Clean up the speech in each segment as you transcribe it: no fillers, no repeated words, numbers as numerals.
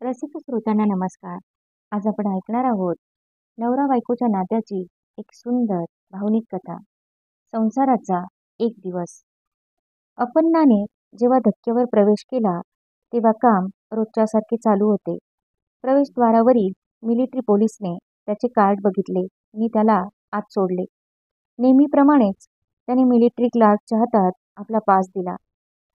रसिक श्रोत्यांना नमस्कार. आज आपण ऐकणार आहोत नवरा बायकोच्या नात्याची एक सुंदर भावनिक कथा. संसाराचा एक दिवस. अपन्नाने जेव्हा धक्क्यावर प्रवेश केला तेव्हा काम रोजच्यासारखे चालू होते. प्रवेशद्वारावरील मिलिटरी पोलिसने त्याचे कार्ड बघितले आणि त्याला आत सोडले. नेहमीप्रमाणेच त्याने मिलिटरी क्लार्कच्या हातात आपला पास दिला.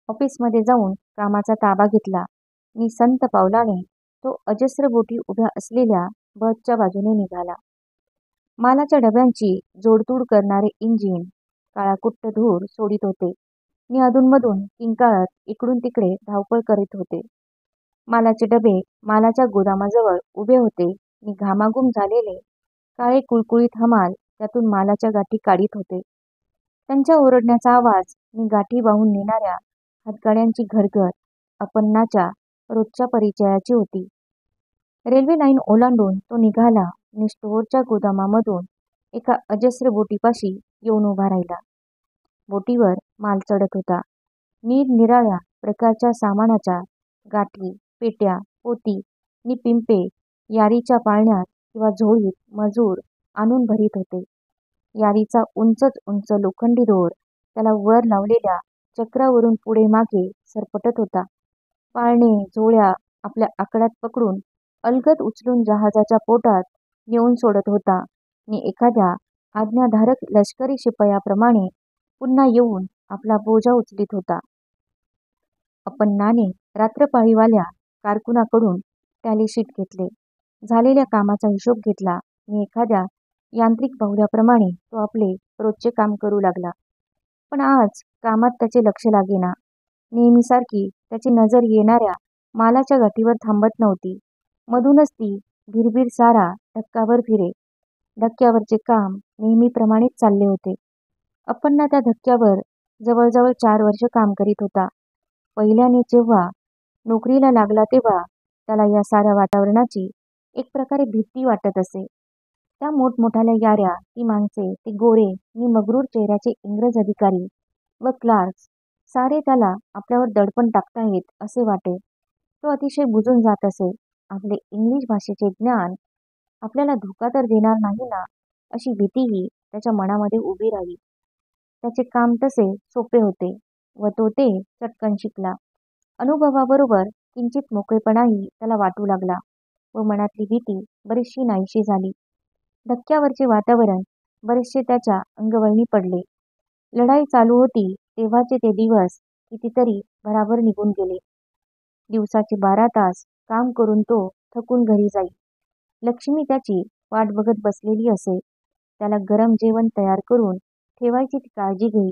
ऑफिसमध्ये जाऊन कामाचा ताबा घेतला आणि संत पावलाने तो अजस्र बोटी उभ्या असलेल्या बसच्या बाजूने निघाला. मालाच्या डब्यांची जोडतोड करणारे इंजिन काळाकुट्ट धूर सोडित होते आणि अधूनमधून किंकाळत इकडून तिकडे धावपळ करीत होते. मालाचे डबे मालाच्या गोदामाजवळ उभे होते आणि घामाघूम झालेले काळे कुळकुळीत हमाल त्यातून मालाच्या गाठी काढीत होते. त्यांच्या ओरडण्याचा आवाज आणि गाठी वाहून नेणाऱ्या हातगाड्यांची घरघर अपन्नाच्या रोजच्या परिचयाची होती. रेल्वे लाईन ओलांडून तो निघाला आणि स्टोअरच्या गोदामामधून एका अजस्र बोटीपाशी येऊन उभा राहिला. बोटीवर माल चढत होता. निरनिराळ्या प्रकारच्या सामानाच्या गाठी, पेट्या, पोती आणि पिंपे यारीच्या पाळण्यात किंवा झोळीत मजूर आणून भरीत होते. यारीचा उंचच उंच लोखंडी दोर त्याला वर लावलेल्या चक्रावरून पुढे मागे सरपटत होता. पाळणे, झोळ्या आपल्या आकड्यात पकडून अलगद उचलून जहाजाच्या पोटात नेऊन सोडत होता आणि एखाद्या आज्ञाधारक लष्करी शिपायाप्रमाणे पुन्हा येऊन आपला बोजा उचलीत होता. अपन्नाने रात्रपाळीवाल्या कारकुनाकडून टॅली शीट घेतले. झालेल्या कामाचा हिशोब घेतला आणि एखाद्या यांत्रिक बाहुल्याप्रमाणे तो आपले रोजचे काम करू लागला. पण आज कामात त्याचे लक्ष लागेना. नेहमीसारखी त्याची नजर येणाऱ्या मालाच्या गाठीवर थांबत नव्हती. मधूनच ती भिरभिर सारा धक्कावर फिरे. धक्क्यावरचे काम नेहमीप्रमाणेच चालले होते. अपन्ना त्या धक्क्यावर जवळजवळ 4 वर्ष काम करीत होता. पहिल्याने जेव्हा नोकरीला लागला तेव्हा त्याला या साऱ्या वातावरणाची एक प्रकारे भीती वाटत असे. त्या मोठमोठाल्या याऱ्या, ती माणसे, ते गोरे आणि मगरूर चेहऱ्याचे इंग्रज अधिकारी व क्लार्क्स सारे त्याला आपल्यावर दडपण टाकताहेत असे वाटे. तो अतिशय बुजून जात असे. आपले इंग्लिश भाषेचे ज्ञान आपल्याला धोका तर देणार नाही ना, अशी भीतीही त्याच्या मनामध्ये उभी राहिली. त्याचे काम तसे सोपे होते व तो ते चटकन शिकला. अनुभवाबरोबर किंचित मोकळेपणाही त्याला वाटू लागला व मनातली भीती बरीचशी नाहीशी झाली. धक्क्यावरचे वातावरण बरेचसे त्याच्या अंगवळणी पडले. लढाई चालू होती तेव्हाचे ते दिवस कितीतरी भराभर निघून गेले. दिवसाचे 12 तास काम करून तो थकून घरी जाई. लक्ष्मी त्याची वाट बघत बसलेली असे. त्याला गरम जेवण तयार करून ठेवायची ती काळजी घेई.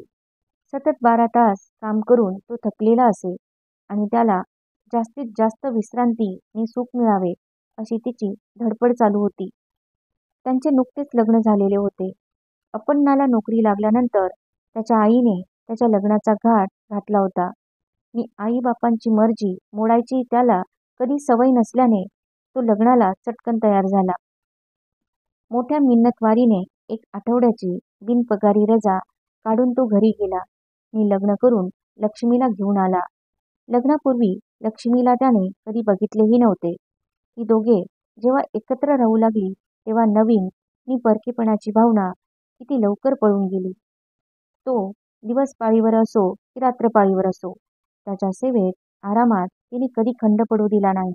सतत 12 तास काम करून तो थकलेला असे आणि त्याला जास्तीत जास्त विश्रांती आणि सुख मिळावे अशी तिची धडपड चालू होती. त्यांचे नुकतेच लग्न झालेले होते. अपन्नाला नोकरी लागल्यानंतर त्याच्या आईने त्याच्या लग्नाचा घाट घातला होता आणि आईबापांची मर्जी मोडायची त्याला कधी सवय नसल्याने तो लग्नाला चटकन तयार झाला. मोठ्या मिन्नतवारीने 1 आठवड्याची बिनपगारी रजा काढून तो घरी गेला आणि लग्न करून लक्ष्मीला घेऊन आला. लग्नापूर्वी लक्ष्मीला त्याने कधी बघितलेही नव्हते. ती दोघे जेव्हा एकत्र राहू लागली तेव्हा नवीन आणि परकेपणाची भावना किती लवकर पळून गेली. तो दिवस पाळीवर असो की रात्रपाळीवर असो, त्याच्या सेवेत आरामात तिने कधी खंड पडू दिला नाही.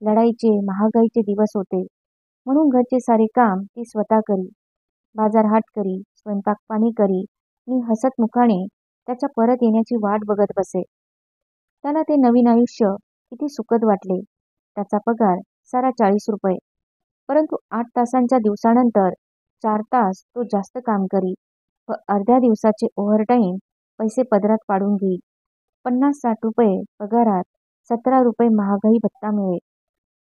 लढाईचे, महागाईचे दिवस होते म्हणून घरचे सारे काम ती स्वतः करी. बाजारहाट करी, स्वयंपाकपाणी करी आणि हसत मुखाने त्याच्या परत येण्याची वाट बघत बसे. त्याला ते नवीन आयुष्य किती सुखद वाटले. त्याचा पगार सारा 40 रुपये, परंतु 8 तासांच्या दिवसानंतर 4 तास तो जास्त काम करी व अर्ध्या दिवसाचे ओव्हरटाईम पैसे पदरात पाडून घेई. 50-60 रुपये पगारात 17 रुपये महागाई भत्ता मिळे.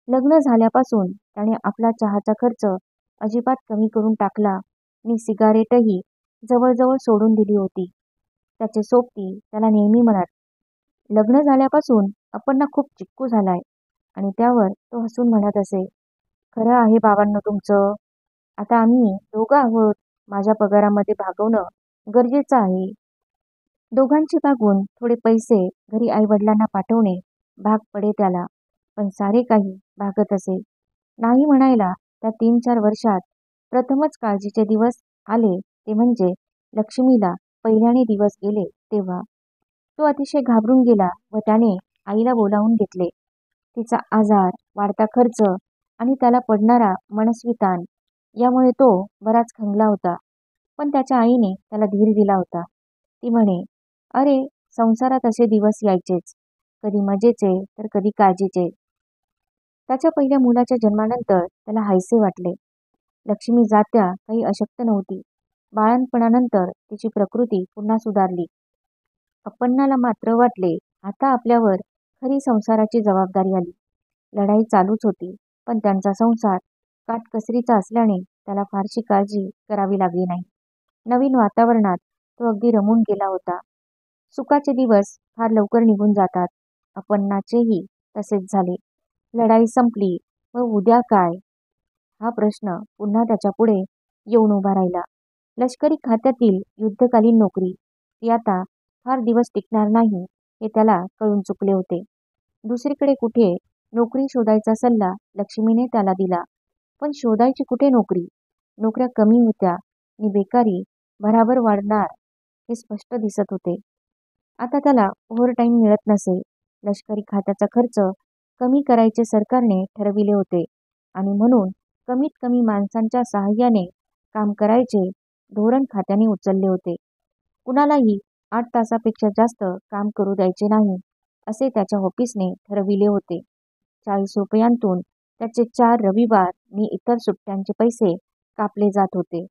लग्न झाल्यापासून त्याने आपला चहाचा खर्च अजिबात कमी करून टाकला आणि सिगारेटही जवळजवळ सोडून दिली होती. त्याचे सोबती त्याला नेहमी म्हणत. लग्न झाल्यापासून अपन्ना खूप चिक्कू झालाय आणि त्यावर तो हसून म्हणत असे, खरं आहे बाबांनो तुमचं. आता आम्ही दोघं आहोत. माझ्या पगारामध्ये भागवणं गरजेचं आहे. दोघांची भागवून थोडे पैसे घरी आईवडिलांना पाठवणे भाग पडे त्याला. पण सारे काही भागत असे. नाही म्हणायला त्या 3-4 वर्षात प्रथमच काळजीचे दिवस आले ते म्हणजे लक्ष्मीला पहिल्याने दिवस गेले तेव्हा. तो अतिशय घाबरून गेला व त्याने आईला बोलावून घेतले. तिचा आजार, वाढता खर्च आणि त्याला पडणारा मनस्वी ताण यामुळे तो बराच खंगला होता. पण त्याच्या आईने त्याला धीर दिला होता. ती म्हणे, "अरे, संसारात असे दिवस यायचेच. कधी मजेचे तर कधी काळजीचे." त्याच्या पहिल्या मुलाच्या जन्मानंतर त्याला हायसे वाटले. लक्ष्मी जात्या काही अशक्त नव्हती. बाळंतपणानंतर तिची प्रकृती पुन्हा सुधारली. अप्पण्णाला मात्र वाटले, आता आपल्यावर खरी संसाराची जबाबदारी आली. लढाई चालूच होती, पण त्यांचा संसार काटकसरीचा असल्याने त्याला फारशी काळजी करावी लागली नाही. नवीन वातावरणात तो अगदी रमून गेला होता. सुखाचे दिवस फार लवकर निघून जातात. अप्पण्णाचेही तसेच झाले. लढाई संपली व उद्या काय? हा प्रश्न पुन्हा त्याच्यापुढे येऊन उभा राहिला. लष्करी खात्यातील युद्धकालीन नोकरी, ती आता फार दिवस टिकणार नाही हे त्याला कळून चुकले होते. दुसरीकडे कुठे नोकरी शोधायचा सल्ला लक्ष्मीने त्याला दिला. पण शोधायची कुठे नोकरी? नोकऱ्या कमी होत्या आणि बेकारी भराभर वाढणार हे स्पष्ट दिसत होते. आता त्याला ओव्हरटाईम मिळत नसे. लष्करी खात्याचा खर्च कमी करायचे सरकारने ठरविले होते आणि म्हणून कमीत कमी माणसांच्या सहाय्याने काम करायचे धोरण खात्याने उचलले होते. कुणालाही 8 तासापेक्षा जास्त काम करू द्यायचे नाही असे त्याच्या ऑफिसने ठरविले होते. 40 रुपयांतून त्याचे 4 रविवार आणि इतर सुट्ट्यांचे पैसे कापले जात होते.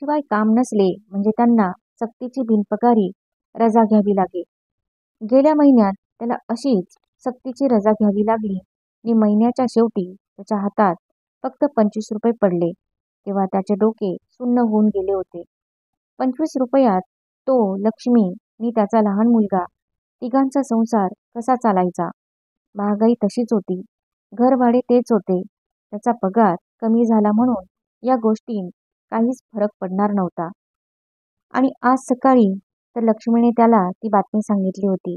शिवाय काम नसले म्हणजे त्यांना सक्तीची बिनपगारी रजा घ्यावी लागे. गेल्या महिन्यात त्याला अशीच सक्तीची रजा घ्यावी लागली आणि महिन्याच्या शेवटी त्याच्या हातात फक्त 25 रुपये पडले. तेव्हा त्याचे डोके सुन्न होऊन गेले होते. 25 रुपयात तो, लक्ष्मी आणि त्याचा लहान मुलगा तिघांचा संसार कसा चालायचा? महागाई तशीच होती. घर भाडे तेच होते. त्याचा पगार कमी झाला म्हणून या गोष्टींत काहीच फरक पडणार नव्हता. आणि आज सकाळी तर लक्ष्मीने त्याला ती बातमी सांगितली होती.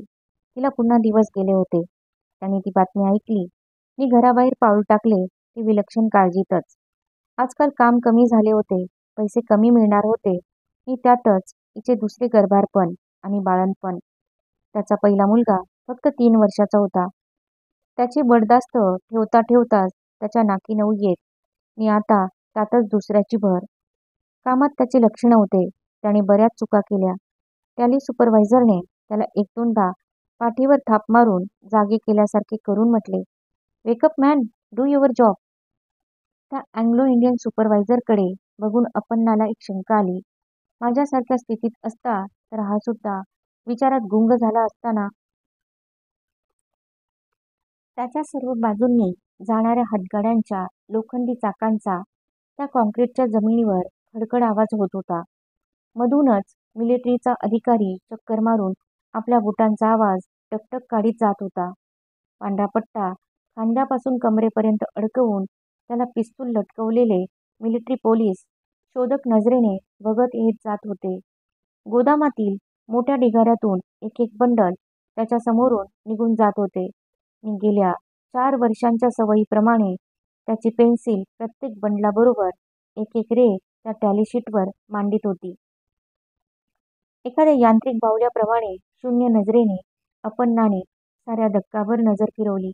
तिला पुन्हा दिवस गेले होते. त्याने ती बातमी ऐकली आणि घराबाहेर पाऊल टाकले ती विलक्षण काळजीतच. आजकाल काम कमी झाले होते, पैसे कमी मिळणार होते आणि त्यातच तिचे दुसरे गर्भारपण आणि बाळंतपण. त्याचा पहिला मुलगा फक्त 3 वर्षाचा होता. त्याची बडदास्त ठेवता ठेवताच त्याच्या नाकी नऊ येत आणि आता त्यातच दुसऱ्याची भर. कामात त्याचे लक्ष नव्हते. त्याने बऱ्याच चुका केल्या. टॅली सुपरवायझरने त्याला 1-2दा पाठीवर थाप मारून जागे केल्यासारखे करून म्हटले, "wake up man, do your job." त्या अँग्लो इंडियन सुपरवायझरकडे बघून अप्पण्णाला एक शंका आली. माझ्यासारख्या स्थितीत असता तर हा सुद्धा विचारात गुंग झाला असता ना. त्याच्या सर्व बाजूंनी जाणाऱ्या हातगाड्यांच्या लोखंडी चाकांचा त्या कॉन्क्रीटच्या जमिनीवर खडखड आवाज होत होता. मधूनच मिलिटरीचा अधिकारी चक्कर मारून आपल्या बुटांचा आवाज टकटक काढीत जात होता. पांढरा पट्टा खांद्यापासून कमरेपर्यंत अडकवून त्याला पिस्तूल लटकवलेले मिलिटरी पोलीस शोधक नजरेने बघत येत जात होते. गोदामातील मोठ्या ढिगाऱ्यातून एक एक बंडल त्याच्या समोरून निघून जात होते आणि गेल्या 4 वर्षांच्या सवयीप्रमाणे त्याची पेन्सिल प्रत्येक बंडलाबरोबर एक एक रे त्या टॅली शीटवर मांडित होती. एखाद्या यांत्रिक बाहुल्याप्रमाणे शून्य नजरेने अप्पण्णाने साऱ्या धक्काभर नजर फिरवली.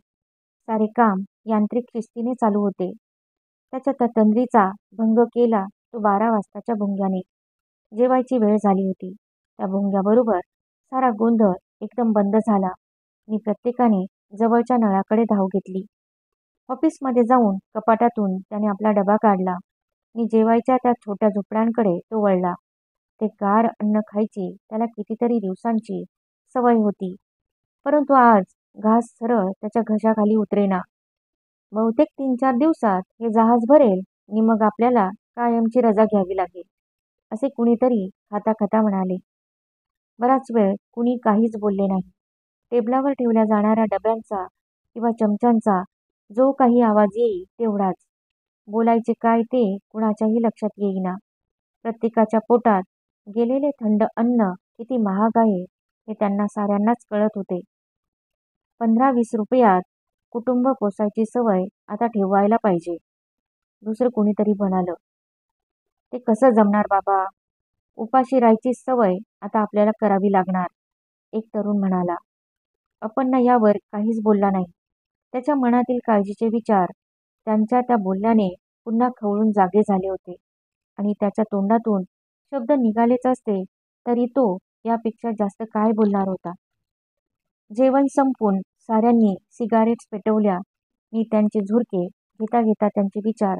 सारे काम यांत्रिक शिस्तीने चालू होते. त्याच्या त्या तंद्रीचा भंग केला तो 12 वाजताच्या भुंग्याने. जेवायची वेळ झाली होती. त्या भुंग्याबरोबर सारा गोंधळ एकदम बंद झाला आणि प्रत्येकाने जवळच्या नळाकडे धाव घेतली. ऑफिसमध्ये जाऊन कपाटातून त्याने आपला डबा काढला आणि जेवायच्या त्या छोट्या झोपड्यांकडे तो वळला. ते गार अन्न खायची त्याला कितीतरी दिवसांची सवय होती, परंतु आज घास सरळ त्याच्या घशाखाली उतरेना. बहुतेक 3-4 दिवसात हे जहाज भरेल आणि मग आपल्याला कायमची रजा घ्यावी लागेल, असे कुणीतरी खाता खाता म्हणाले. बराच वेळ कुणी काहीच बोलले नाही. टेबलावर ठेवल्या जाणाऱ्या डब्यांचा किंवा चमच्यांचा जो काही आवाज येई तेवढाच. बोलायचे काय ते कुणाच्याही लक्षात येईना. प्रत्येकाच्या पोटात गेलेले थंड अन्न किती महाग आहे हे त्यांना साऱ्यांनाच कळत होते. 15-20 रुपयात कुटुंब पोसायची सवय आता ठेवायला पाहिजे. दुसरं कोणीतरी म्हणालं. ते कसं जमणार बाबा? उपाशी राहायची सवय आता आपल्याला करावी लागणार. एक तरुण म्हणाला. अपर्णा यावर काहीच बोलला नाही. त्याच्या मनातील काळजीचे विचार त्यांच्या त्या बोलण्याने पुन्हा खवळून जागे झाले होते आणि त्याच्या तोंडातून शब्द निघालेच असते तरी तो यापेक्षा जास्त काय बोलणार होता. जेवण संपून साऱ्यांनी सिगारेट्स पेटवल्या आणि त्यांचे झुरके घेता घेता त्यांचे विचार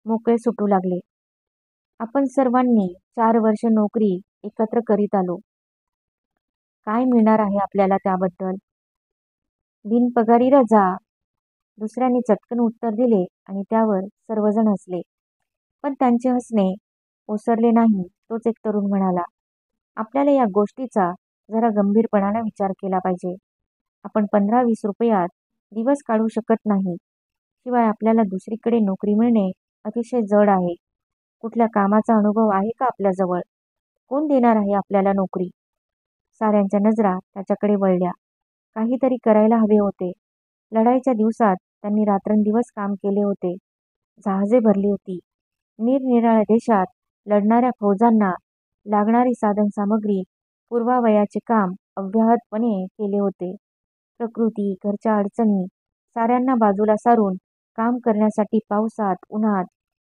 मोकळे सुटू लागले. आपण सर्वांनी 4 वर्ष नोकरी एकत्र करीत आलो. काय मिळणार आहे आपल्याला त्याबद्दल? बिनपगारी रजा. दुसऱ्यांनी चटकन उत्तर दिले आणि त्यावर सर्वजण हसले. पण त्यांचे हसणे ओसरले नाही. तोच एक तरुण म्हणाला. आपल्याला या गोष्टीचा जरा गंभीरपणाने विचार केला पाहिजे. आपण 15-20 रुपयात दिवस काढू शकत नाही. शिवाय आपल्याला दुसरीकडे नोकरी मिळणे अतिशय जड आहे. कुठल्या कामाचा अनुभव आहे का आपल्याजवळ? कोण देणार आहे आपल्याला नोकरी? साऱ्यांच्या नजरा त्याच्याकडे वळल्या. काहीतरी करायला हवे होते. लढाईच्या दिवसात त्यांनी रात्रंदिवस काम केले होते. जहाजे भरली होती. निरनिराळ्या देशात लढणाऱ्या फौजांना लागणारी साधनसामग्री पुरवावयाचे काम अव्याहतपणे केले होते. प्रकृती, घरच्या अडचणी साऱ्यांना बाजूला सारून काम करण्यासाठी पावसात, उन्हात,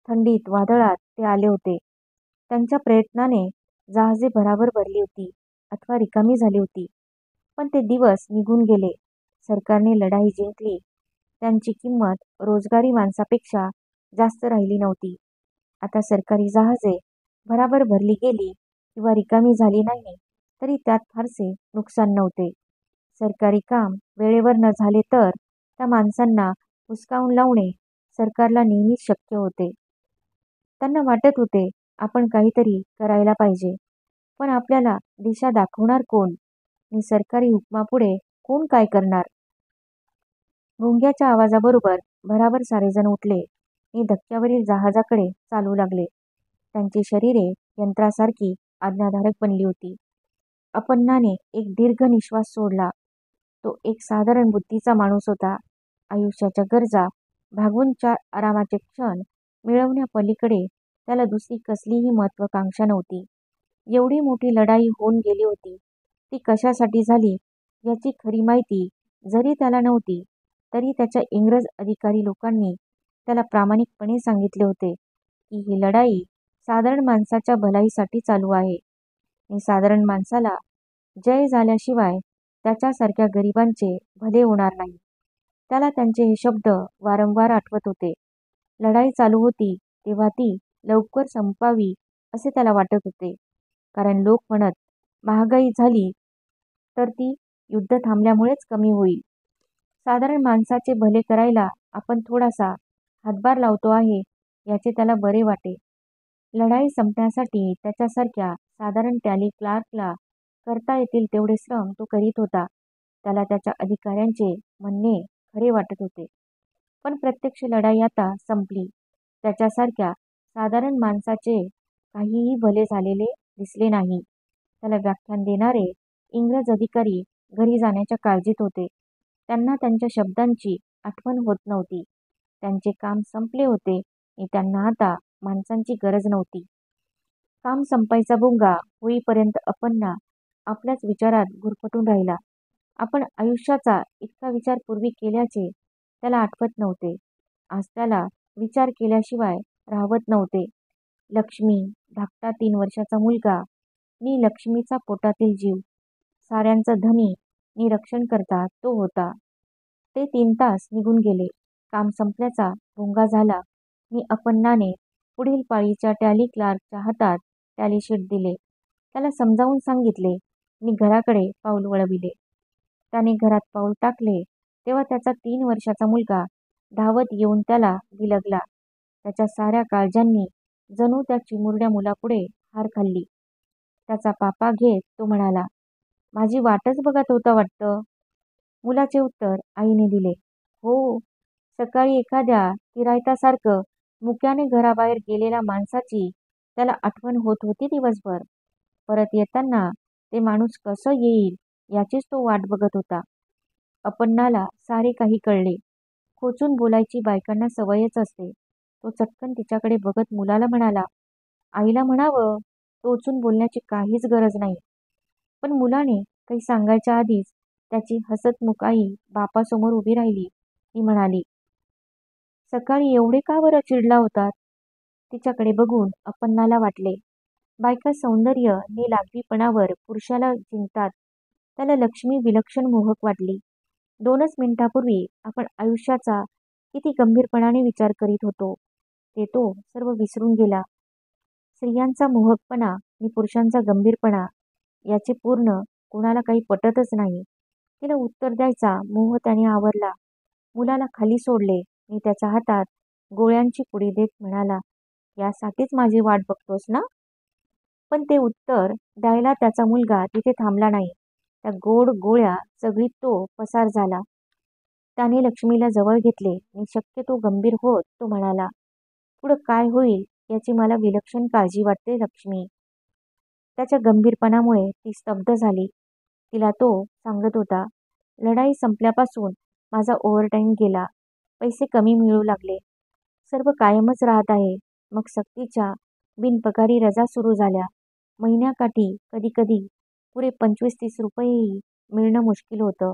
थंडीत, वादळात ते आले होते. त्यांच्या प्रयत्नाने जहाजे भराभर भरली होती अथवा रिकामी झाली होती. पण ते दिवस निघून गेले. सरकारने लढाई जिंकली. त्यांची किंमत रोजगारी माणसापेक्षा जास्त राहिली नव्हती. आता सरकारी जहाजे भराभर भरली गेली किंवा रिकामी झाली नाही तरी त्यात फारसे नुकसान नव्हते. सरकारी काम वेळेवर न झाले तर त्या माणसांना हुसकावून लावणे सरकारला नेहमीच शक्य होते. त्यांना वाटत होते आपण काहीतरी करायला पाहिजे. पण आपल्याला दिशा दाखवणार कोण? आणि सरकारी हुकमापुढे कोण काय करणार? भुंग्याच्या आवाजाबरोबर भराभर सारेजण उठले आणि धक्क्यावरील जहाजाकडे चालू लागले. त्यांची शरीरे यंत्रासारखी आज्ञाधारक बनली होती. अपर्णाने एक दीर्घ निश्वास सोडला. तो एक साधारण बुद्धीचा माणूस होता. आयुष्याच्या गरजा भागवून 4 आरामाचे क्षण मिळवण्यापलीकडे त्याला दुसरी कसलीही महत्त्वाकांक्षा नव्हती. एवढी मोठी लढाई होऊन गेली होती. ती कशासाठी झाली याची खरी माहिती जरी त्याला नव्हती तरी त्याच्या इंग्रज अधिकारी लोकांनी त्याला प्रामाणिकपणे सांगितले होते की ही लढाई साधारण माणसाच्या भलाईसाठी चालू आहे आणि साधारण माणसाला जय झाल्याशिवाय त्याच्यासारख्या गरिबांचे भले होणार नाही. त्याला त्यांचे हे शब्द वारंवार आठवत होते. लढाई चालू होती तेव्हा ती लवकर संपावी असे त्याला वाटत होते. कारण लोक म्हणत महागाई झाली तर ती युद्ध थांबल्यामुळेच कमी होईल. साधारण माणसाचे भले करायला आपण थोडासा हातभार लावतो आहे याचे त्याला बरे वाटे. लढाई संपण्यासाठी त्याच्यासारख्या साधारण टॅली क्लार्कला करता येतील तेवढे श्रम तो करीत होता. त्याला त्याच्या अधिकाऱ्यांचे म्हणणे खरे वाटत होते. पण प्रत्यक्ष लढाई आता संपली. त्याच्यासारख्या साधारण माणसाचे काहीही भले झालेले दिसले नाही. त्याला व्याख्यान देणारे इंग्रज अधिकारी घरी जाण्याच्या काळजीत होते. त्यांना त्यांच्या शब्दांची आठवण होत नव्हती. त्यांचे काम संपले होते आणि त्यांना आता माणसांची गरज नव्हती. काम संपायचा भुंगा होईपर्यंत अपर्णा आपल्याच विचारात गुरफटून राहिला. आपण आयुष्याचा इतका विचार पूर्वी केल्याचे त्याला आठवत नव्हते. आज त्याला विचार केल्याशिवाय राहवत नव्हते. लक्ष्मी, धाकटा 3 वर्षाचा मुलगा नि लक्ष्मीचा पोटातील जीव, साऱ्यांचा धनी नि रक्षणकर्ता तो होता. ते 3 तास निघून गेले. काम संपल्याचा भोंगा झाला नि अपर्णाने पुढील पाळीच्या टॅली क्लार्कच्या हातात टॅली शीट दिले. त्याला समजावून सांगितले नि घराकडे पाऊल वळविले. त्याने घरात पाऊल टाकले तेव्हा त्याचा 3 वर्षाचा मुलगा धावत येऊन त्याला बिलगला. त्याच्या साऱ्या काळजांनी जणू त्या चिमुरड्या मुलापुढे हार खाल्ली. त्याचा पापा घेत तो म्हणाला, माझी वाटच बघत होता वाटतं. मुलाचे उत्तर आईने दिले, हो. सकाळी एखाद्या तिरायतासारखं मुक्याने घराबाहेर गेलेल्या माणसाची त्याला आठवण होत होती दिवसभर. परत येताना ते माणूस कसं येईल याचीच तो वाट बघत होता. अपर्णाला सारे काही कळले. खोचून बोलायची बायकांना सवयच असते. तो चटकन तिच्याकडे बघत मुलाला म्हणाला, आईला म्हणावं, टोचून बोलण्याची काहीच गरज नाही. पण मुलाने काही सांगायच्या आधीच त्याची हसतमुख आई बापासमोर उभी राहिली. ती म्हणाली, सकाळी एवढे का बरं चिडला होतात? तिच्याकडे बघून अप्पन्नाला वाटले, बायका सौंदर्य ने लागलीपणावर पुरुषाला जिंकतात. त्याला लक्ष्मी विलक्षण मोहक वाटली. 2च मिनिटापूर्वी आपण आयुष्याचा किती गंभीरपणाने विचार करीत होतो, ते तो सर्व विसरून गेला. स्त्रियांचा मोहकपणा आणि पुरुषांचा गंभीरपणा याचे पूर्ण कोणाला काही पटतच नाही. तिला उत्तर द्यायचा मोह त्याने आवरला. मुलाला खाली सोडले आणि त्याच्या हातात गोळ्यांची पुडी देत म्हणाला, यासाठीच माझी वाट बघतोस ना? पण ते उत्तर द्यायला त्याचा मुलगा तिथे थांबला नाही. त्या गोड गोळ्या सगळी तो पसार झाला. त्याने लक्ष्मीला जवळ घेतले आणि शक्यतो गंभीर होत तो म्हणाला, पुढं काय होईल याची मला विलक्षण काळजी वाटते लक्ष्मी. त्याच्या गंभीरपणामुळे ती स्तब्ध झाली. तिला तो सांगत होता, लढाई संपल्यापासून माझा ओव्हरटाईम गेला. पैसे कमी मिळू लागले. सर्व कायमच राहत आहे. मग सक्तीच्या बिनपगारी रजा सुरू झाल्या. महिन्याकाठी कधी कधी पुरे 25-30 रुपयेही मिळणं मुश्किल होतं.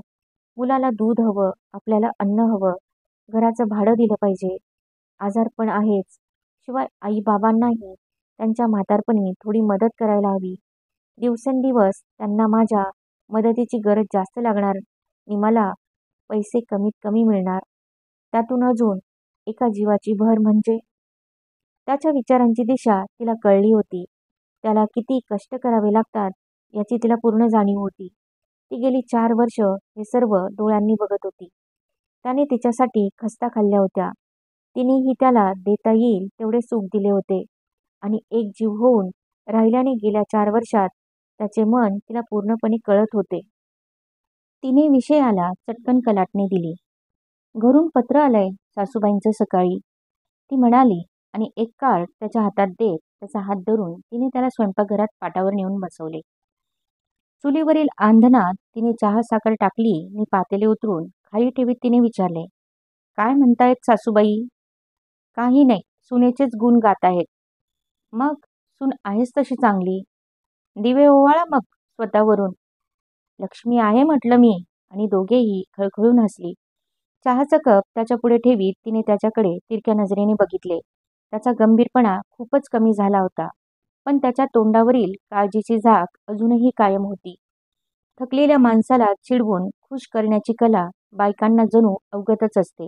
मुलाला दूध हवं, आपल्याला अन्न हवं, घराचं भाडं दिलं पाहिजे. आजारपण आहेच. शिवाय आई-बाबांनाही त्यांच्या म्हातारपणी थोडी मदत करायला हवी. दिवसेंदिवस त्यांना माझ्या मदतीची गरज जास्त लागणार आणि मला पैसे कमीत कमी मिळणार. त्यातून अजून एका जीवाची भर म्हणजे? त्याच्या विचारांची दिशा तिला कळली होती. त्याला किती कष्ट करावे लागतात याची तिला पूर्ण जाणीव होती. ती गेली 4 वर्ष हे सर्व डोळ्यांनी बघत होती. त्याने तिच्यासाठी खस्ता खाल्ल्या होत्या. तिनेही त्याला देता येईल तेवढे सुख दिले होते आणि एक जीव होऊन राहिल्याने गेल्या 4 वर्षात त्याचे मन तिला पूर्णपणे कळत होते. तिने विषयाला चटकन कलाटणी दिली. घरून पत्र आलंय सासूबाईंचं सकाळी, ती म्हणाली आणि एक कार्ड त्याच्या हातात देत त्याचा हात धरून तिने त्याला स्वयंपाकघरात पाटावर नेऊन बसवले. चुलीवरील आंधणात तिने चहा साखर टाकली आणि पातेले उतरून खाली ठेवीत तिने विचारले, काय म्हणतायत सासूबाई? काही नाही, सुनेचेच गुण गात आहेत. मग सून आहेच तशी चांगली. दिवे ओवाळा मग स्वतःवरून. लक्ष्मी आहे म्हटलं मी. आणि दोघेही खळखळून हसली. चहाचा कप त्याच्या पुढे ठेवीत तिने त्याच्याकडे तिरक्या नजरेने बघितले. त्याचा गंभीरपणा खूपच कमी झाला होता, पण त्याच्या तोंडावरील काळजीची झाक अजूनही कायम होती. थकलेल्या माणसाला चिडवून खुश करण्याची कला बायकांना जणू अवगतच असते.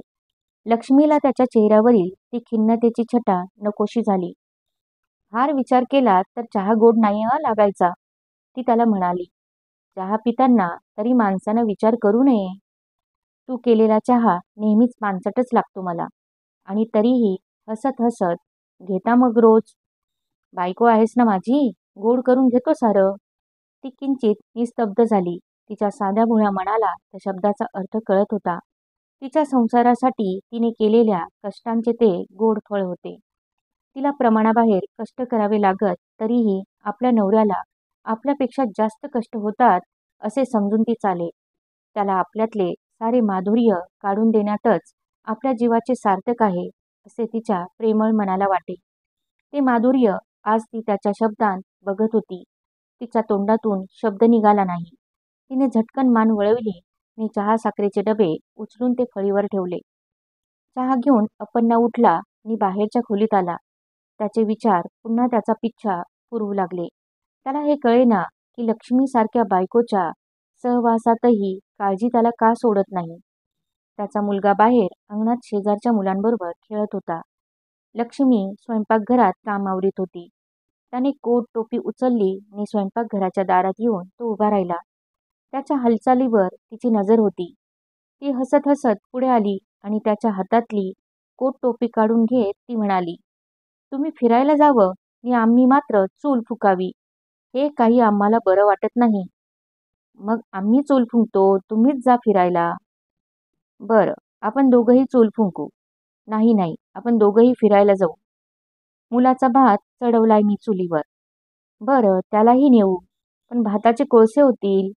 लक्ष्मीला त्याच्या चेहऱ्यावरील ती खिन्नतेची छटा नकोशी झाली. फार विचार केला तर चहा गोड नाही लागायचा, ती त्याला म्हणाली. चहा पिताना तरी माणसानं विचार करू नये. तू केलेला चहा नेहमीच पानसटच लागतो मला. आणि तरीही हसत हसत, घेता मग रोज. बायको आहेस ना माझी, गोड करून घेतो सारं. ती किंचित निस्तब्ध झाली. तिच्या साध्या भोळ्या मनाला त्या शब्दाचा अर्थ कळत होता. तिच्या संसारासाठी तिने केलेल्या कष्टांचे ते गोड फळ होते. तिला प्रमाणाबाहेर कष्ट करावे लागत तरीही आपल्या नवऱ्याला आपल्यापेक्षा जास्त कष्ट होतात असे समजून ती चाले. त्याला आपल्यातले सारे माधुर्य काढून देण्यातच आपल्या जीवाचे सार्थक आहे असे तिच्या प्रेमळ मनाला वाटे. ते माधुर्य आज ती त्याच्या शब्दांत बघत होती. तिच्या तोंडातून शब्द निघाला नाही. तिने झटकन मान वळवली आणि चहा साखरेचे डबे उचलून ते फळीवर ठेवले. चहा घेऊन अप्पण्णा उठला आणि बाहेरच्या खोलीत आला. त्याचे विचार पुन्हा त्याचा पिच्छा पुरवू लागले. त्याला हे कळेना की लक्ष्मीसारख्या बायकोच्या सहवासातही काळजी त्याला का सोडत नाही. त्याचा मुलगा बाहेर अंगणात शेजारच्या मुलांबरोबर खेळत होता. लक्ष्मी स्वयंपाकघरात काम आवरीत होती. त्याने कोट टोपी उचलली आणि स्वयंपाकघराच्या दारात येऊन तो उभा राहिला. त्याच्या हालचालीवर तिची नजर होती. ती हसत हसत पुढे आली आणि त्याच्या हातातली कोट टोपी काढून घेत ती म्हणाली, तुम्ही फिरायला जावं आणि आम्ही मात्र चूल फुकावी, हे काही आम्हाला बरं वाटत नाही. मग आम्ही चूल फुंकतो, तुम्हीच जा फिरायला. बरं, आपण दोघंही चूल फुंकू. नाही नाही, आपण दोघंही फिरायला जाऊ. मुलाचा भात चढवलाय मी चुलीवर. बरं, त्यालाही नेऊ, पण भाताचे कोळसे होतील.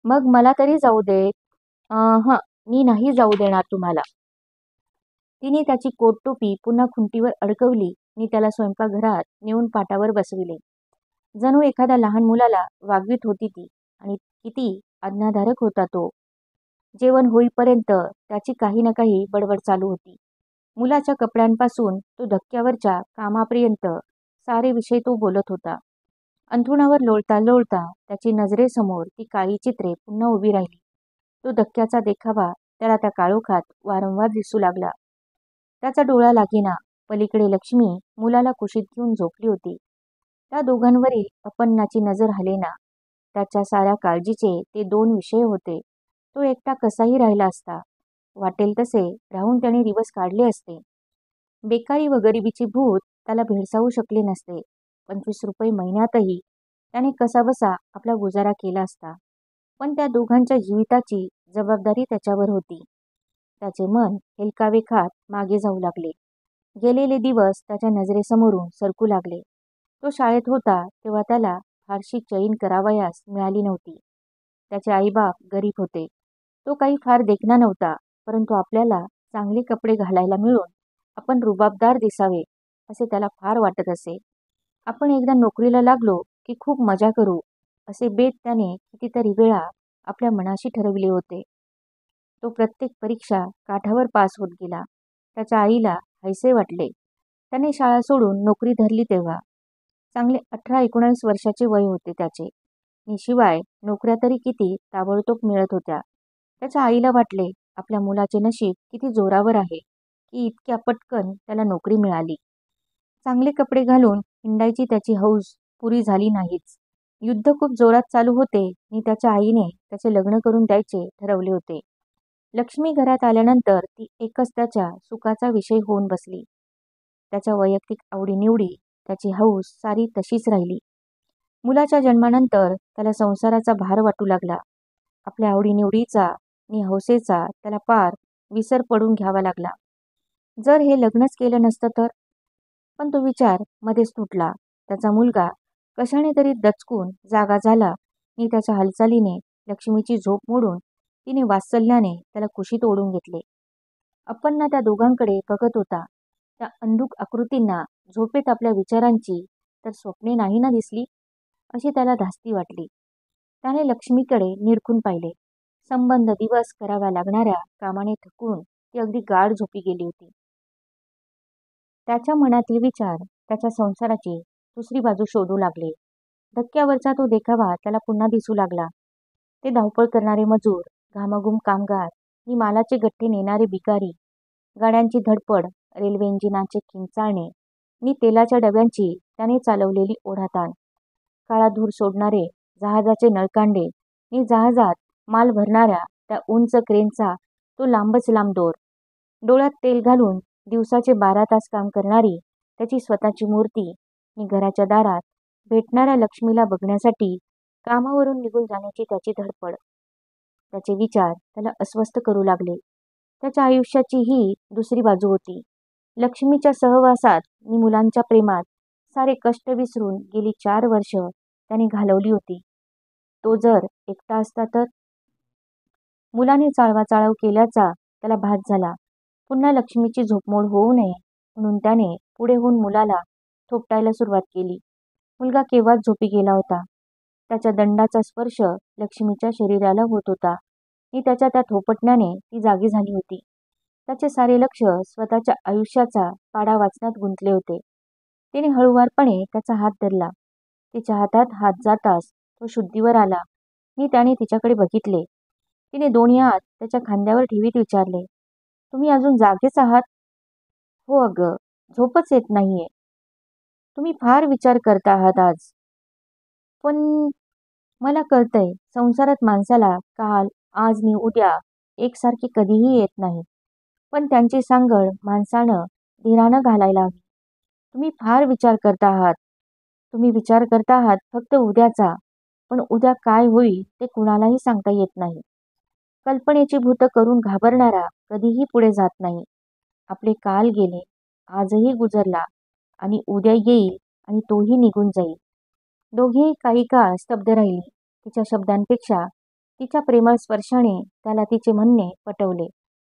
मग मला तरी जाऊ देत. हं, मी नाही जाऊ देणार तुम्हाला. तिने त्याची कोट टोपी पुन्हा खुंटीवर अडकवली आणि त्याला स्वयंपाकघरात नेऊन पाटावर बसविले. जणू एखाद्या लहान मुलाला वागवीत होती ती. आणि किती आज्ञाधारक होता तो. जेवण होईपर्यंत त्याची काही ना काही बडबड चालू होती. मुलाच्या कपड्यांपासून तो धक्क्यावरच्या कामापर्यंत सारे विषय तो बोलत होता. अंथरुणावर लोळता लोळता त्याची नजरेसमोर ती काळी चित्रे पुन्हा उभी राहिली. तो धक्क्याचा देखावा त्याला त्या काळोखात वारंवार दिसू लागला. त्याचा डोळा लागेना. पलीकडे लक्ष्मी मुलाला कुशीत घेऊन झोपली होती. त्या दोघांवरील अपन्नाची नजर हलेना. त्याच्या साऱ्या काळजीचे ते 2 विषय होते. तो एकटा कसाही राहिला असता. वाटेल तसे राहून त्याने दिवस काढले असते. बेकारी व गरिबीची भूत त्याला भेडसावू शकले नसते. 25 रुपये महिन्यातही त्याने कसाबसा आपला गुजारा केला असता. पण त्या दोघांच्या जीविताची जबाबदारी त्याच्यावर होती. त्याचे मन हेलकावे खात मागे जाऊ लागले. गेलेले दिवस त्याच्या नजरेसमोरून सरकू लागले. तो शाळेत होता तेव्हा त्याला फारशी चैन करावयास मिळाली नव्हती. त्याचे आईबाप गरीब होते. तो काही फार देखणा नव्हता, परंतु आपल्याला चांगले कपडे घालायला मिळून आपण रुबाबदार दिसावे असे त्याला फार वाटत असे. आपण एकदा नोकरीला लागलो की खूप मजा करू असे बेत त्याने कितीतरी वेळा आपल्या मनाशी ठरविले होते. तो प्रत्येक परीक्षा काठावर पास होत गेला. त्याच्या आईला हैसे वाटले. त्याने शाळा सोडून नोकरी धरली तेव्हा. चांगले 18-19 वर्षाचे वय होते त्याचे. आणि शिवाय नोकऱ्या तरी किती ताबडतोब मिळत होत्या. त्याच्या आईला वाटले आपल्या मुलाचे नशीब किती जोरावर आहे की इतक्या पटकन त्याला नोकरी मिळाली. चांगले कपडे घालून हिंडायची त्याची हौस पुरी झाली नाहीच. युद्ध खूप जोरात चालू होते आणि त्याच्या आईने त्याचे लग्न करून द्यायचे ठरवले होते. लक्ष्मी घरात आल्यानंतर ती एकच त्याच्या सुखाचा विषय होऊन बसली. त्याच्या वैयक्तिक आवडीनिवडी, त्याची हौस सारी तशीच राहिली. मुलाच्या जन्मानंतर त्याला संसाराचा भार वाटू लागला. आपल्या आवडीनिवडीचा आणि हौसेचा त्याला पार विसर पडून घ्यावा लागला. जर हे लग्नच केलं नसतं तर? पण तो विचार मध्येच तुटला. त्याचा मुलगा कशाने तरी दचकून जागा झाला आणि त्याच्या हालचालीने लक्ष्मीची झोप मोडून तिने वात्सल्याने त्याला कुशीत ओढून घेतले. अप्पण्णा त्या दोघांकडे बघत होता. त्या अंधुक आकृतींना झोपेत आपल्या विचारांची तर स्वप्ने नाही ना दिसली अशी त्याला धास्ती वाटली. त्याने लक्ष्मीकडे निरखून पाहिले. संबंध दिवस कराव्या लागणाऱ्या कामाने थकून ती अगदी गाढ झोपी गेली होती. त्याच्या मनातील विचार त्याच्या संसाराची दुसरी बाजू शोधू लागले. धक्क्यावरचा तो देखावा त्याला पुन्हा दिसू लागला. ते धावपळ करणारे मजूर, घामाघूम कामगार आणि मालाचे गठ्ठे नेणारे भिकारी, गाड्यांची धडपड, रेल्वे इंजिनाचे किंचाळणे आणि तेलाच्या डब्यांची त्याने चालवलेली ओढाताण, काळा धूर सोडणारे जहाजाचे नळकांडे आणि जहाजात माल भरणाऱ्या त्या उंच क्रेनचा तो लांबच लांब दोर, डोळ्यात तेल घालून दिवसाचे 12 तास काम करणारी त्याची स्वतःची मूर्ती आणि घराच्या दारात भेटणाऱ्या लक्ष्मीला बघण्यासाठी कामावरून निघून जाण्याची त्याची धडपड. त्याचे विचार त्याला अस्वस्थ करू लागले. त्याच्या आयुष्याची ही दुसरी बाजू होती. लक्ष्मीच्या सहवासात आणि मुलांच्या प्रेमात सारे कष्ट विसरून गेली 4 वर्ष त्याने घालवली होती. तो जर एकटा असता तर? मुलाने चाळवाचाळव केल्याचा त्याला भास झाला. पुन्हा लक्ष्मीची झोपमोड होऊ नये म्हणून त्याने पुढे होऊन मुलाला थोपटायला सुरुवात केली. मुलगा केव्हाच झोपी गेला होता. त्याच्या दंडाचा स्पर्श लक्ष्मीच्या शरीराला होत होता आणि त्याच्या त्या थोपटण्याने ती जागी झाली होती. त्याचे सारे लक्ष स्वतःच्या आयुष्याचा पाडा वाचण्यात गुंतले होते. तिने हळुवारपणे त्याचा हात धरला. तिच्या हातात हात जाताच तो शुद्धीवर आला आणि त्याने तिच्याकडे बघितले. तिने दोन्ही हात त्याच्या खांद्यावर ठेवीत विचारले, तुम्ही अजून जागेच आहात? हो अगं, झोपच येत नाहीये. तुम्ही फार विचार करता आहात आज. पण मला कळतंय, संसारात माणसाला काल, आज आणि उद्या एकसारखी कधीही येत नाही. पण त्यांची सांगड माणसानं धीरानं घालायला हवी. तुम्ही फार विचार करता आहात. तुम्ही विचार करता आहात फक्त उद्याचा. पण उद्या काय होईल ते कुणालाही सांगता येत नाही. कल्पनेची भूतं करून घाबरणारा कधीही पुढे जात नाही. आपले काल गेले, आजही गुजरला आणि उद्या येईल आणि तोही निघून जाईल. दोघेही काही काळ स्तब्ध राहिली. तिच्या शब्दांपेक्षा तिच्या प्रेमळ स्पर्शाने त्याला तिचे म्हणणे पटवले.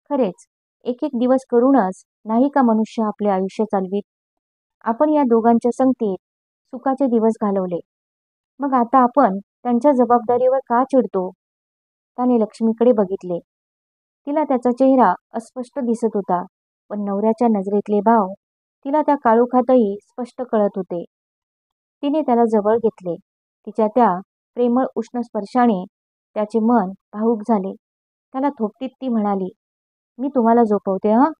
खरेच एक एक दिवस करूनच नाही का मनुष्य आपले आयुष्य चालवीत? आपण या दोघांच्या संगतीत सुखाचे दिवस घालवले. मग आता आपण त्यांच्या जबाबदारीवर का चिडतो? त्याने लक्ष्मीकडे बघितले. तिला त्याचा चेहरा अस्पष्ट दिसत होता, पण नवऱ्याच्या नजरेतले भाव तिला त्या काळोखातही स्पष्ट कळत होते. तिने त्याला जवळ घेतले. तिच्या त्या प्रेमळ उष्ण स्पर्शाने त्याचे मन भावुक झाले. त्याला थोपटीत ती म्हणाली, "मी तुम्हाला झोपवते हं.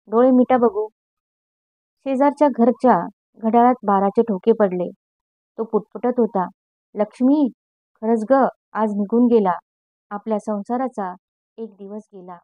डोळे मिटा बघू." शेजारच्या घरच्या घड्याळात 12चे ठोके पडले. तो पुटपुटत होता, "लक्ष्मी, खरंच ग, आज निघून गेला. आपल्या संसाराचा एक दिवस गेला."